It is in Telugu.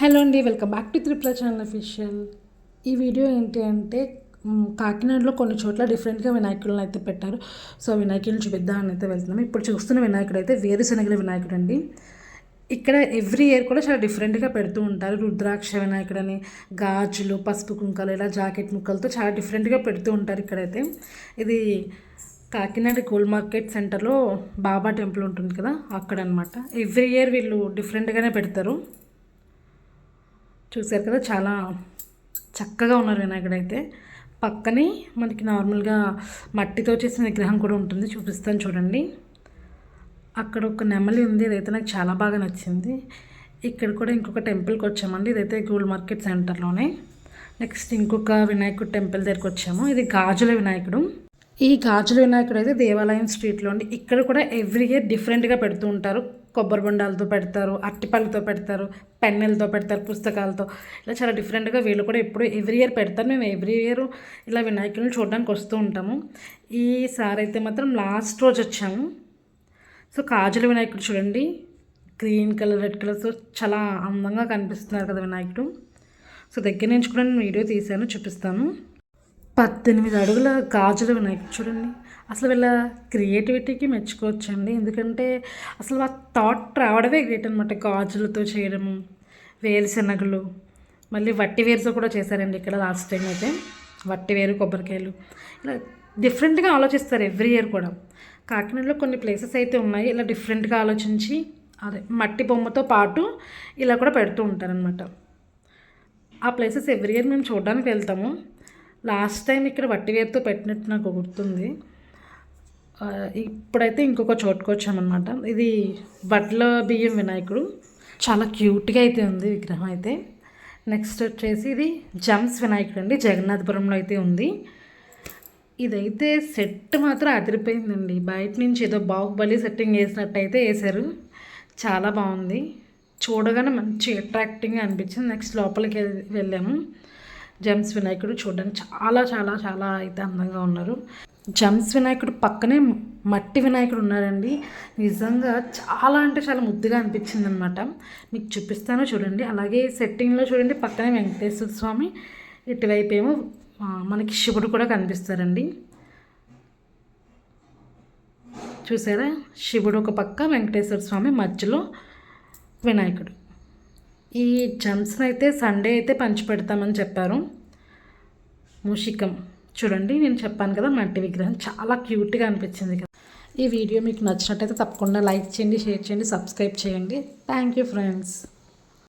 హలో అండి, welcome back to Tripula channel official. ఈ వీడియో ఏంటి అంటే కాకినాడలో కొన్ని చోట్ల డిఫరెంట్గా వినాయకులను అయితే పెట్టారు. సో వినాయకులను చూపిద్దామని అయితే వెళ్తున్నాము. ఇప్పుడు చూస్తున్న వినాయకుడు అయితే వేరుశనగల వినాయకుడు అండి. ఇక్కడ ఎవ్రీ ఇయర్ కూడా చాలా డిఫరెంట్గా పెడుతూ ఉంటారు. రుద్రాక్ష వినాయకుడని, గాజులు, పసుపు కుంకాలు, ఇలా జాకెట్ ముక్కలతో చాలా డిఫరెంట్గా పెడుతూ ఉంటారు. ఇక్కడైతే ఇది కాకినాడ గోల్డ్ మార్కెట్ సెంటర్లో బాబా టెంపుల్ ఉంటుంది కదా, అక్కడ అనమాట. ఎవ్రీ ఇయర్ వీళ్ళు డిఫరెంట్గానే పెడతారు. చూసారు కదా, చాలా చక్కగా ఉన్నారు వినాయకుడు అయితే. పక్కనే మనకి నార్మల్గా మట్టితో చేసిన విగ్రహం కూడా ఉంటుంది, చూపిస్తాను చూడండి. అక్కడ ఒక నెమలి ఉంది, ఇదైతే నాకు చాలా బాగా నచ్చింది. ఇక్కడ కూడా ఇంకొక టెంపుల్కి వచ్చామండి, ఇదైతే గోల్డ్ మార్కెట్ సెంటర్లోనే. నెక్స్ట్ ఇంకొక వినాయకుడు టెంపుల్ దగ్గరికి వచ్చాము. ఇది గాజుల వినాయకుడు. ఈ గాజుల వినాయకుడు అయితే దేవాలయం స్ట్రీట్లో ఉండి, ఇక్కడ కూడా ఎవ్రీ ఇయర్ డిఫరెంట్గా పెడుతూ ఉంటారు. కొబ్బరి బొండాలతో పెడతారు, అట్టిపళ్ళతో పెడతారు, పెన్నెలతో పెడతారు, పుస్తకాలతో, ఇలా చాలా డిఫరెంట్గా వీళ్ళు కూడా ఎప్పుడు ఎవ్రీ ఇయర్ పెడతారు. మేము ఎవ్రీ ఇయర్ ఇలా వినాయకులను చూడడానికి వస్తూ ఉంటాము. ఈసారి అయితే మాత్రం లాస్ట్ రోజు వచ్చాము. సో గాజుల వినాయకుడు చూడండి, గ్రీన్ కలర్, రెడ్ కలర్తో చాలా అందంగా కనిపిస్తున్నారు కదా వినాయకుడు. సో దగ్గర నుంచి కూడా నేను వీడియో తీశాను, చూపిస్తాను. 18 అడుగుల గాజుల వినాయకుడు చూడండి. అసలు వీళ్ళ క్రియేటివిటీకి మెచ్చుకోవచ్చండి. ఎందుకంటే అసలు ఆ థాట్ రావడమే గ్రేట్ అనమాట. గాజులతో చేయడము, వేరుశనగలు, మళ్ళీ వట్టివేరుతో కూడా చేశారండి ఇక్కడ లాస్ట్ టైం అయితే. వట్టివేరు, కొబ్బరికాయలు, ఇలా డిఫరెంట్గా ఆలోచిస్తారు ఎవ్రీ ఇయర్ కూడా. కాకినాడలో కొన్ని ప్లేసెస్ అయితే ఉన్నాయి ఇలా డిఫరెంట్గా ఆలోచించి, అదే మట్టి బొమ్మతో పాటు ఇలా కూడా పెడుతూ ఉంటారనమాట. ఆ ప్లేసెస్ ఎవ్రీ ఇయర్ మేము చూడడానికి వెళ్తాము. లాస్ట్ టైం ఇక్కడ వట్టివేరుతో పెట్టినట్టు నాకు గుర్తుంది. ఇప్పుడైతే ఇంకొక చోటుకు వచ్చామన్నమాట. ఇది వడ్ల బియ్యం వినాయకుడు, చాలా క్యూట్గా అయితే ఉంది విగ్రహం అయితే. నెక్స్ట్ వచ్చేసి ఇది జమ్స్ వినాయకుడు అండి, జగన్నాథపురంలో అయితే ఉంది. ఇదైతే సెట్ మాత్రం అదిరిపోయిందండి. బయట నుంచి ఏదో బాహుబలి సెట్టింగ్ వేసినట్టు అయితే వేశారు, చాలా బాగుంది. చూడగానే మంచి అట్రాక్టింగ్గా అనిపించింది. నెక్స్ట్ లోపలికి వెళ్ళాము. జమ్స్ వినాయకుడు చూడడానికి చాలా చాలా చాలా అయితే అందంగా ఉన్నారు. జమ్స్ వినాయకుడు పక్కనే మట్టి వినాయకుడు ఉన్నారండి. నిజంగా చాలా అంటే చాలా ముద్దుగా అనిపించింది అనమాట. మీకు చూపిస్తాను చూడండి. అలాగే సెట్టింగ్లో చూడండి, పక్కనే వెంకటేశ్వర స్వామి, ఇటువైపు ఏమో మనకి శివుడు కూడా కనిపిస్తారండి. చూసారా, శివుడు ఒక పక్క, వెంకటేశ్వర స్వామి మధ్యలో వినాయకుడు. ఈ జమ్స్ని అయితే సండే అయితే పంచిపెడతామని చెప్పారు. మూషికం చూడండి, నేను చెప్పాను కదా మట్టి విగ్రహం, చాలా క్యూట్గా అనిపించింది కదా. ఈ వీడియో మీకు నచ్చినట్టయితే తప్పకుండా లైక్ చేయండి, షేర్ చేయండి, సబ్స్క్రైబ్ చేయండి. Thank you friends.